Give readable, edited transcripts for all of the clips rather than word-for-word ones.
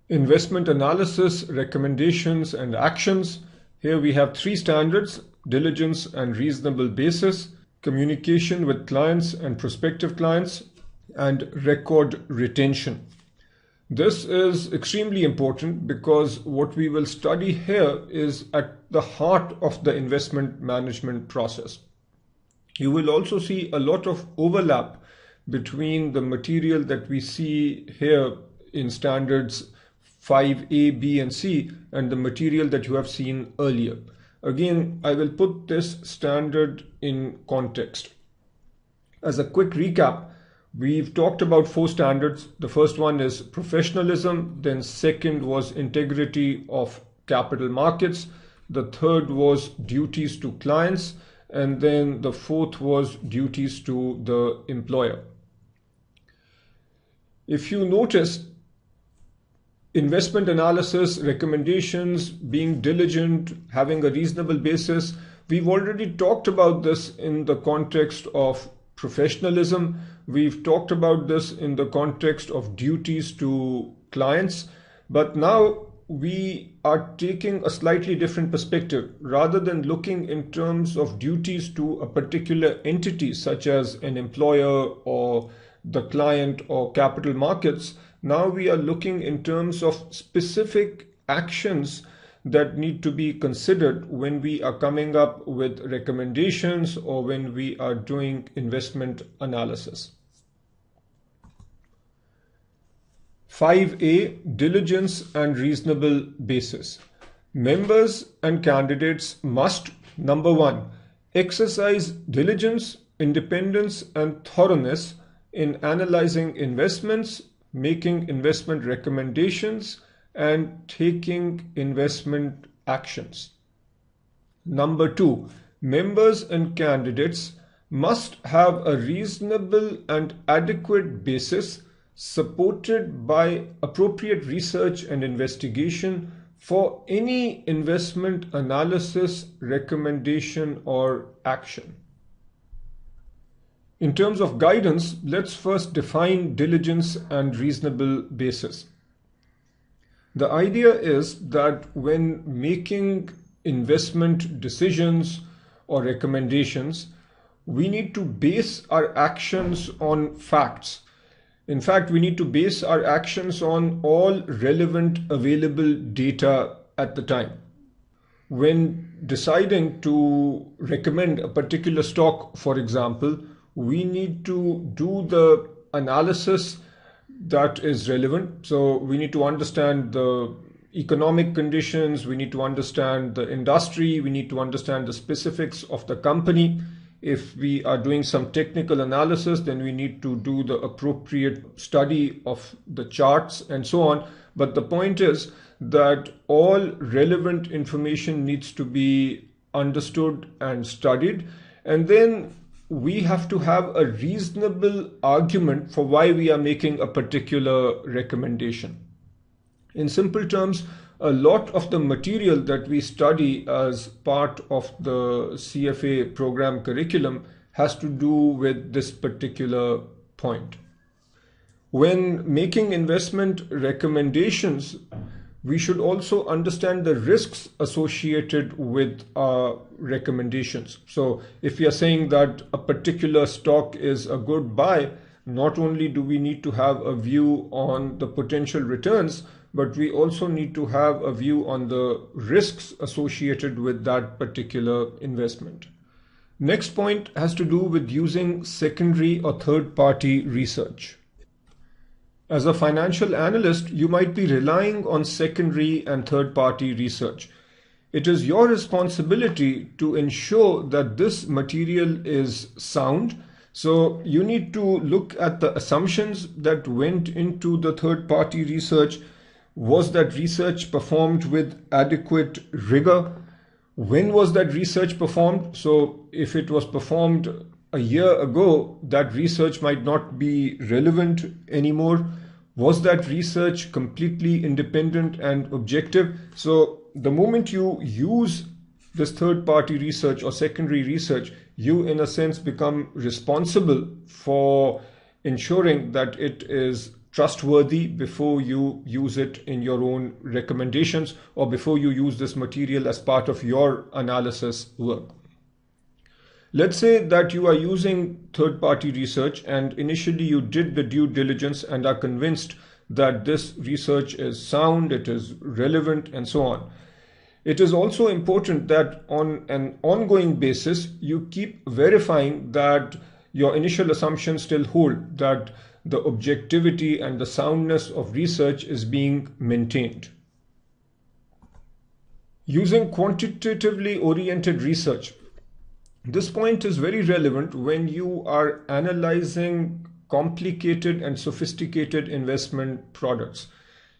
Investment analysis, recommendations, and actions. Here we have three standards: diligence and reasonable basis, communication with clients and prospective clients, and record retention. This is extremely important because what we will study here is at the heart of the investment management process. You will also see a lot of overlap between the material that we see here in standards 5A, B, and C and the material that you have seen earlier. Again, I will put this standard in context. As a quick recap, we've talked about four standards. The first one is professionalism, then second was integrity of capital markets, the third was duties to clients, and then the fourth was duties to the employer. If you notice, investment analysis, recommendations, being diligent, having a reasonable basis, we've already talked about this in the context of professionalism. We've talked about this in the context of duties to clients, but now we are taking a slightly different perspective. Rather than looking in terms of duties to a particular entity, such as an employer or the client or capital markets, now we are looking in terms of specific actions that need to be considered when we are coming up with recommendations or when we are doing investment analysis. 5A, diligence and reasonable basis. Members and candidates must, number one, exercise diligence, independence, and thoroughness in analyzing investments, making investment recommendations, and taking investment actions. Number two, members and candidates must have a reasonable and adequate basis supported by appropriate research and investigation for any investment analysis, recommendation, or action. In terms of guidance, let's first define diligence and reasonable basis. The idea is that when making investment decisions or recommendations, we need to base our actions on facts. In fact, we need to base our actions on all relevant available data at the time. When deciding to recommend a particular stock, for example, we need to do the analysis that is relevant. So we need to understand the economic conditions, we need to understand the industry, we need to understand the specifics of the company. If we are doing some technical analysis, then we need to do the appropriate study of the charts and so on. But the point is that all relevant information needs to be understood and studied. And then we have to have a reasonable argument for why we are making a particular recommendation. In simple terms, a lot of the material that we study as part of the CFA program curriculum has to do with this particular point. When making investment recommendations, we should also understand the risks associated with our recommendations. So if we are saying that a particular stock is a good buy, not only do we need to have a view on the potential returns, but we also need to have a view on the risks associated with that particular investment. Next point has to do with using secondary or third-party research. As a financial analyst, you might be relying on secondary and third-party research. It is your responsibility to ensure that this material is sound. So you need to look at the assumptions that went into the third-party research. Was that research performed with adequate rigor? When was that research performed? So if it was performed a year ago, that research might not be relevant anymore. Was that research completely independent and objective? So the moment you use this third-party research or secondary research, you in a sense become responsible for ensuring that it is trustworthy before you use it in your own recommendations or before you use this material as part of your analysis work. Let's say that you are using third-party research and initially you did the due diligence and are convinced that this research is sound, it is relevant, and so on. It is also important that on an ongoing basis, you keep verifying that your initial assumptions still hold, that the objectivity and the soundness of research is being maintained. Using quantitatively oriented research. This point is very relevant when you are analyzing complicated and sophisticated investment products.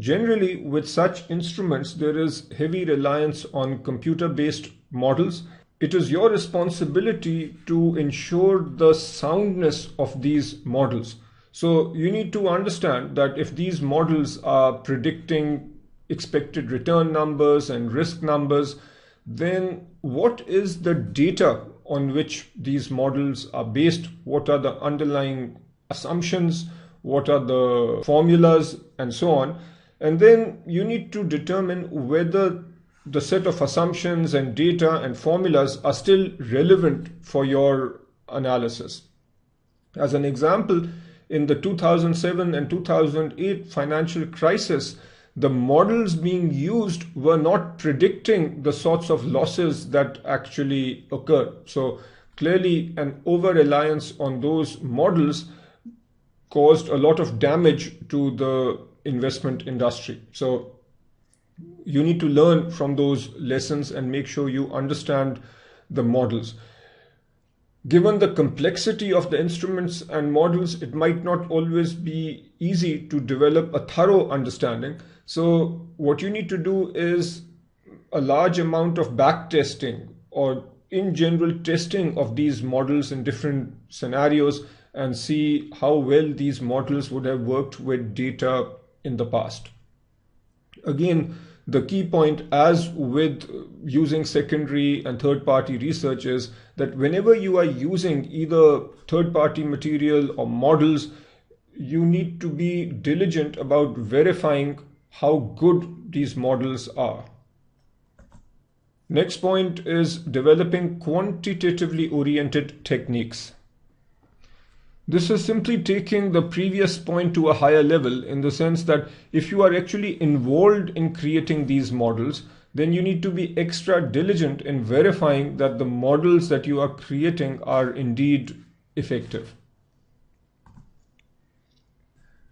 Generally, with such instruments, there is heavy reliance on computer-based models. It is your responsibility to ensure the soundness of these models. So you need to understand that if these models are predicting expected return numbers and risk numbers, then what is the data on which these models are based? What are the underlying assumptions? What are the formulas and so on? And then you need to determine whether the set of assumptions and data and formulas are still relevant for your analysis. As an example, in the 2007 and 2008 financial crisis, the models being used were not predicting the sorts of losses that actually occurred. So clearly an over-reliance on those models caused a lot of damage to the investment industry. So you need to learn from those lessons and make sure you understand the models. Given the complexity of the instruments and models, it might not always be easy to develop a thorough understanding. So what you need to do is a large amount of back testing or in general testing of these models in different scenarios and see how well these models would have worked with data in the past. Again, the key point, as with using secondary and third-party research, is that whenever you are using either third-party material or models, you need to be diligent about verifying how good these models are. Next point is developing quantitatively oriented techniques. This is simply taking the previous point to a higher level, in the sense that if you are actually involved in creating these models, then you need to be extra diligent in verifying that the models that you are creating are indeed effective.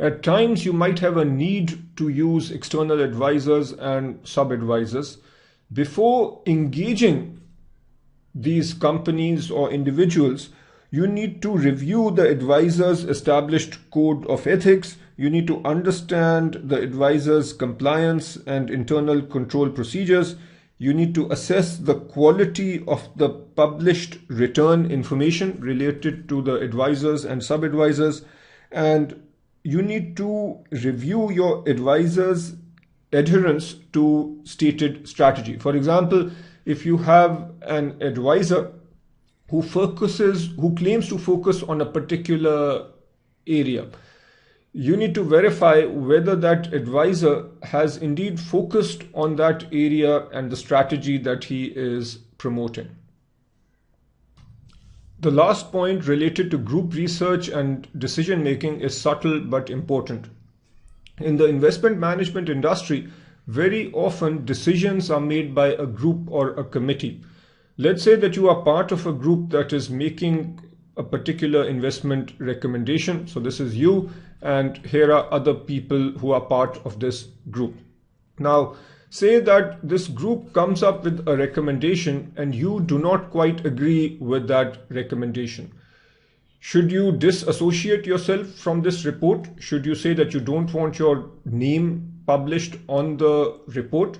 At times, you might have a need to use external advisors and sub-advisors. Before engaging these companies or individuals, you need to review the advisor's established code of ethics. You need to understand the advisor's compliance and internal control procedures. You need to assess the quality of the published return information related to the advisors and sub-advisors. And you need to review your advisor's adherence to stated strategy. For example, if you have an advisor who claims to focus on a particular area, you need to verify whether that advisor has indeed focused on that area and the strategy that he is promoting. The last point related to group research and decision making is subtle but important. In the investment management industry, very often decisions are made by a group or a committee. Let's say that you are part of a group that is making a particular investment recommendation. So this is you, and here are other people who are part of this group. Now, say that this group comes up with a recommendation and you do not quite agree with that recommendation. Should you disassociate yourself from this report? Should you say that you don't want your name published on the report?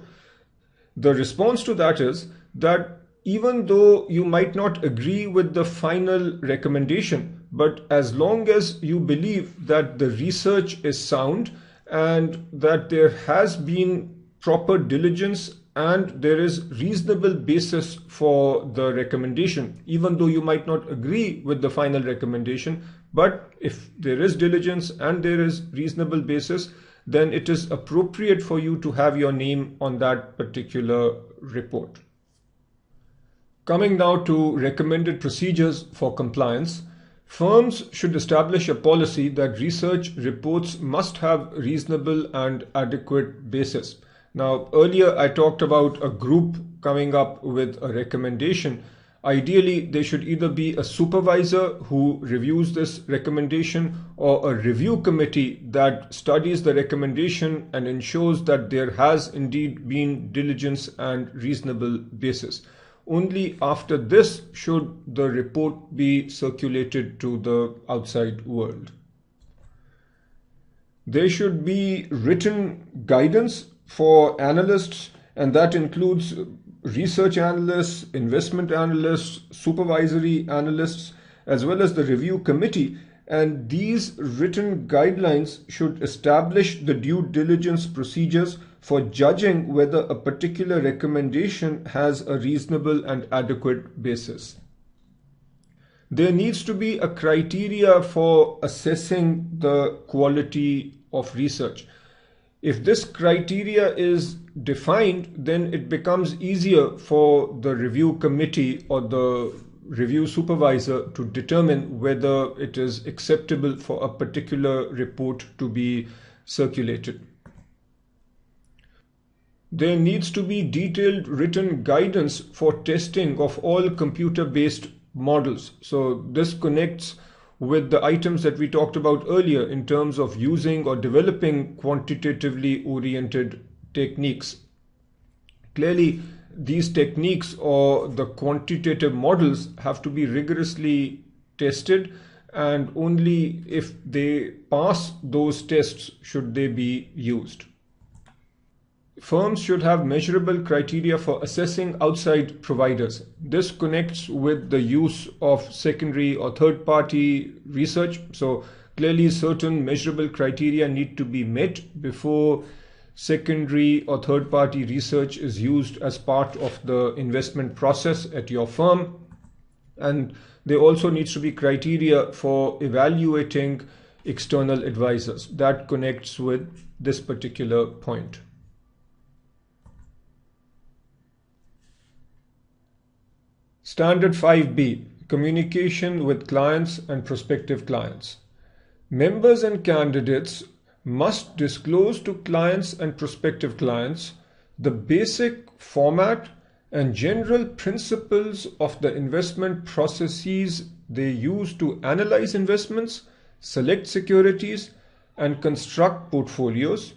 The response to that is that even though you might not agree with the final recommendation, but as long as you believe that the research is sound and that there has been proper diligence and there is reasonable basis for the recommendation, even though you might not agree with the final recommendation. But if there is diligence and there is reasonable basis, then it is appropriate for you to have your name on that particular report. Coming now to recommended procedures for compliance, firms should establish a policy that research reports must have reasonable and adequate basis. Now, earlier I talked about a group coming up with a recommendation. Ideally, there should either be a supervisor who reviews this recommendation or a review committee that studies the recommendation and ensures that there has indeed been diligence and reasonable basis. Only after this should the report be circulated to the outside world. There should be written guidance for analysts, and that includes research analysts, investment analysts, supervisory analysts, as well as the review committee. And these written guidelines should establish the due diligence procedures for judging whether a particular recommendation has a reasonable and adequate basis. There needs to be a criteria for assessing the quality of research. If this criteria is defined, then it becomes easier for the review committee or the review supervisor to determine whether it is acceptable for a particular report to be circulated. There needs to be detailed written guidance for testing of all computer-based models. So this connects with the items that we talked about earlier in terms of using or developing quantitatively oriented techniques. Clearly, these techniques or the quantitative models have to be rigorously tested, and only if they pass those tests should they be used. Firms should have measurable criteria for assessing outside providers. This connects with the use of secondary or third-party research. So clearly certain measurable criteria need to be met before secondary or third-party research is used as part of the investment process at your firm. And there also needs to be criteria for evaluating external advisors. That connects with this particular point. Standard 5B, communication with clients and prospective clients. Members and candidates must disclose to clients and prospective clients the basic format and general principles of the investment processes they use to analyze investments, select securities, and construct portfolios,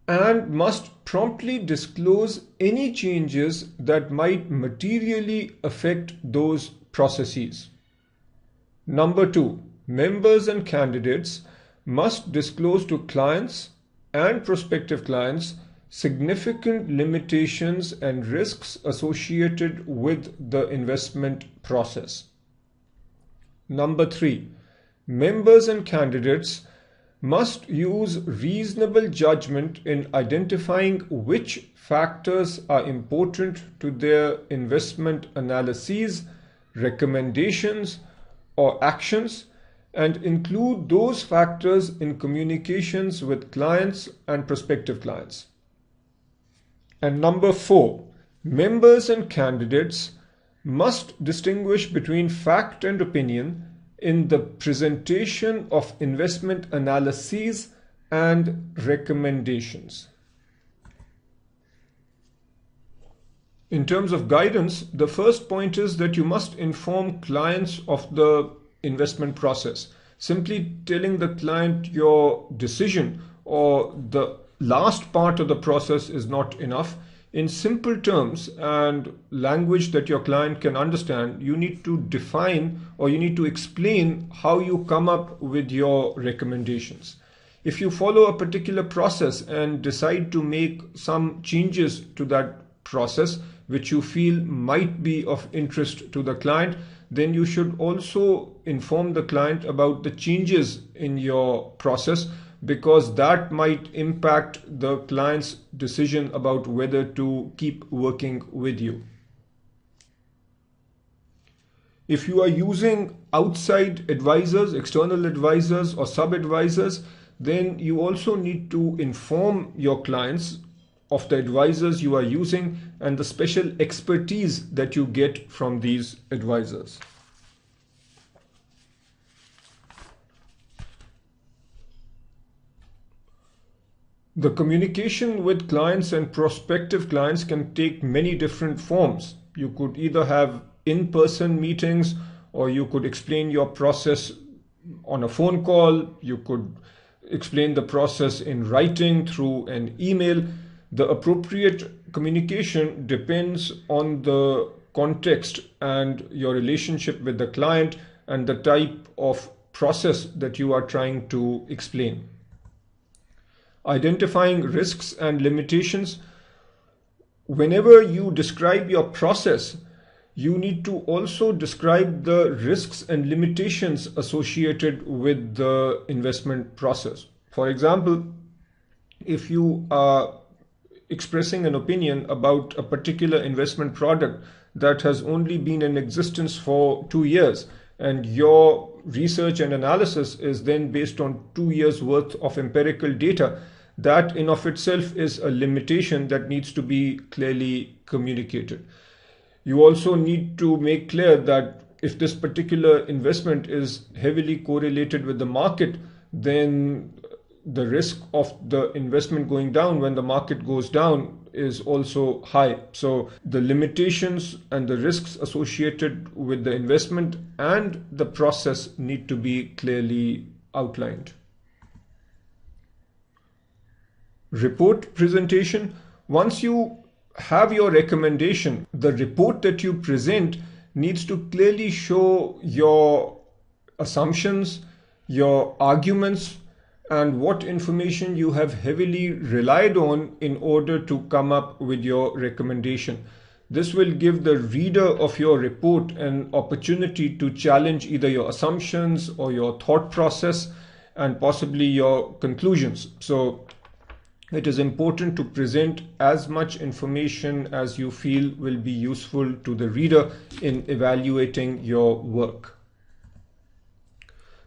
and must promptly disclose any changes that might materially affect those processes. Number 2, members and candidates must disclose to clients and prospective clients significant limitations and risks associated with the investment process. Number 3, members and candidates must use reasonable judgment in identifying which factors are important to their investment analyses, recommendations, or actions, and include those factors in communications with clients and prospective clients. And number 4, members and candidates must distinguish between fact and opinion in the presentation of investment analyses and recommendations. In terms of guidance, the first point is that you must inform clients of the investment process. Simply telling the client your decision or the last part of the process is not enough. In simple terms and language that your client can understand, you need to define or you need to explain how you come up with your recommendations. If you follow a particular process and decide to make some changes to that process which you feel might be of interest to the client, then you should also inform the client about the changes in your process, because that might impact the client's decision about whether to keep working with you. If you are using outside advisors, external advisors or sub-advisors, then you also need to inform your clients of the advisors you are using and the special expertise that you get from these advisors. The communication with clients and prospective clients can take many different forms. You could either have in-person meetings, or you could explain your process on a phone call. You could explain the process in writing through an email. The appropriate communication depends on the context and your relationship with the client and the type of process that you are trying to explain. Identifying risks and limitations. Whenever you describe your process, you need to also describe the risks and limitations associated with the investment process. For example, if you are expressing an opinion about a particular investment product that has only been in existence for 2 years, and your research and analysis is then based on 2 years worth of empirical data, that in of itself is a limitation that needs to be clearly communicated. You also need to make clear that if this particular investment is heavily correlated with the market, then the risk of the investment going down when the market goes down is also high. So the limitations and the risks associated with the investment and the process need to be clearly outlined. Report presentation. Once you have your recommendation, the report that you present needs to clearly show your assumptions, your arguments, and what information you have heavily relied on in order to come up with your recommendation. This will give the reader of your report an opportunity to challenge either your assumptions or your thought process and possibly your conclusions. So it is important to present as much information as you feel will be useful to the reader in evaluating your work.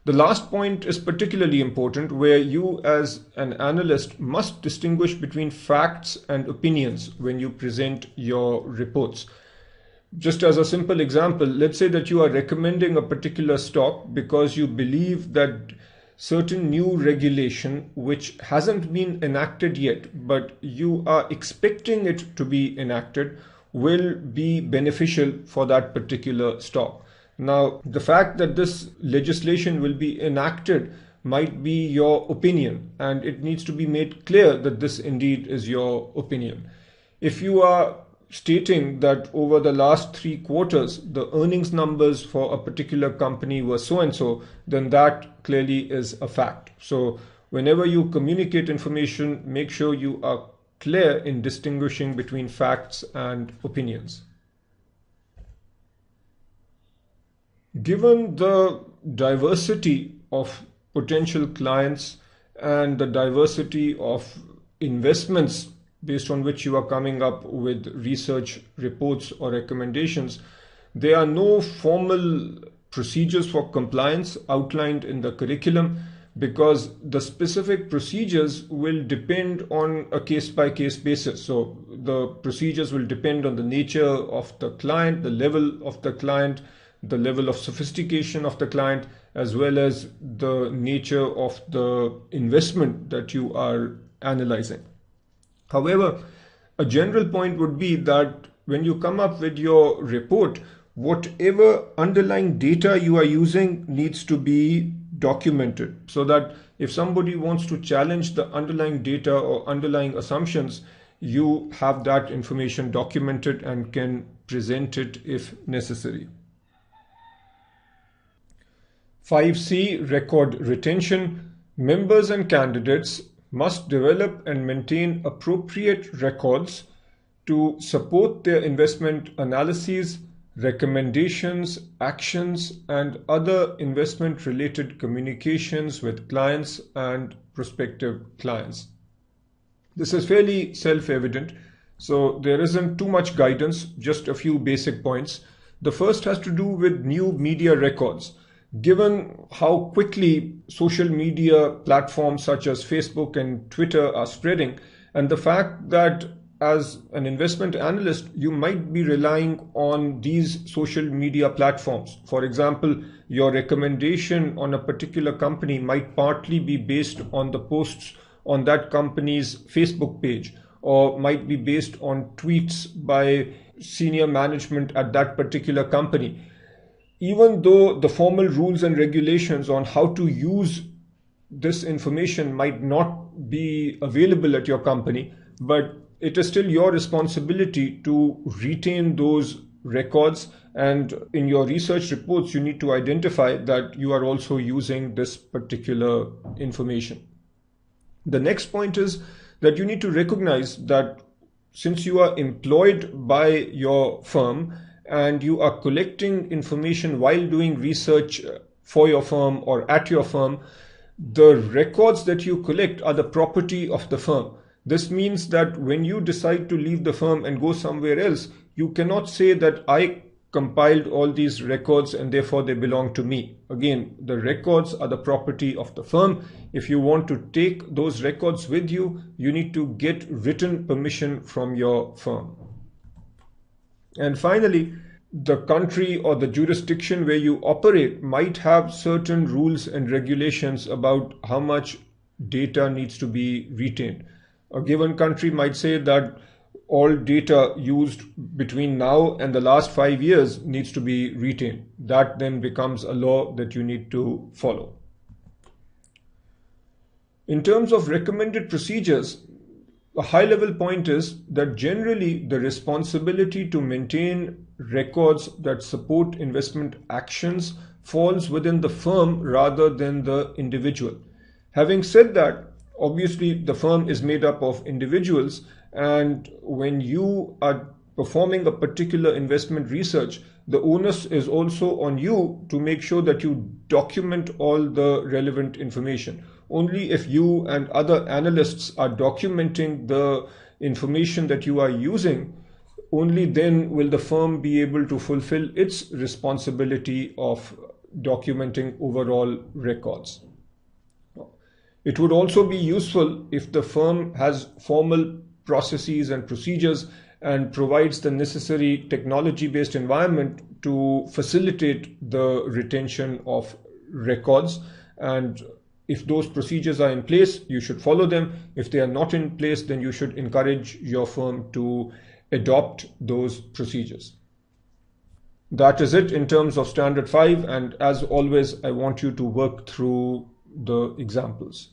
The last point is particularly important, where you as an analyst must distinguish between facts and opinions when you present your reports. Just as a simple example, let's say that you are recommending a particular stock because you believe that certain new regulation which hasn't been enacted yet, but you are expecting it to be enacted, will be beneficial for that particular stock. Now, the fact that this legislation will be enacted might be your opinion, and it needs to be made clear that this indeed is your opinion. If you are stating that over the last 3 quarters, the earnings numbers for a particular company were so and so, then that clearly is a fact. So whenever you communicate information, make sure you are clear in distinguishing between facts and opinions. Given the diversity of potential clients and the diversity of investments based on which you are coming up with research reports or recommendations, there are no formal procedures for compliance outlined in the curriculum, because the specific procedures will depend on a case-by-case basis. So the procedures will depend on the nature of the client, the level of the client, the level of sophistication of the client, as well as the nature of the investment that you are analyzing. However, a general point would be that when you come up with your report, whatever underlying data you are using needs to be documented, so that if somebody wants to challenge the underlying data or underlying assumptions, you have that information documented and can present it if necessary. 5C, record retention. Members and candidates must develop and maintain appropriate records to support their investment analyses, recommendations, actions, and other investment-related communications with clients and prospective clients. This is fairly self-evident, so there isn't too much guidance, just a few basic points. The first has to do with new media records. Given how quickly social media platforms such as Facebook and Twitter are spreading, and the fact that as an investment analyst, you might be relying on these social media platforms. For example, your recommendation on a particular company might partly be based on the posts on that company's Facebook page, or might be based on tweets by senior management at that particular company. Even though the formal rules and regulations on how to use this information might not be available at your company, but it is still your responsibility to retain those records, and in your research reports you need to identify that you are also using this particular information. The next point is that you need to recognize that since you are employed by your firm and you are collecting information while doing research for your firm or at your firm, the records that you collect are the property of the firm. This means that when you decide to leave the firm and go somewhere else, you cannot say that I compiled all these records and therefore they belong to me. Again, the records are the property of the firm. If you want to take those records with you, you need to get written permission from your firm. And finally, the country or the jurisdiction where you operate might have certain rules and regulations about how much data needs to be retained. A given country might say that all data used between now and the last 5 years needs to be retained. That then becomes a law that you need to follow. In terms of recommended procedures, a high-level point is that generally the responsibility to maintain records that support investment actions falls within the firm rather than the individual. Having said that, obviously the firm is made up of individuals, and when you are performing a particular investment research, the onus is also on you to make sure that you document all the relevant information. Only if you and other analysts are documenting the information that you are using, only then will the firm be able to fulfill its responsibility of documenting overall records. It would also be useful if the firm has formal processes and procedures and provides the necessary technology-based environment to facilitate the retention of records. And if those procedures are in place, you should follow them. If they are not in place, then you should encourage your firm to adopt those procedures. That is it in terms of Standard 5, and as always, I want you to work through the examples.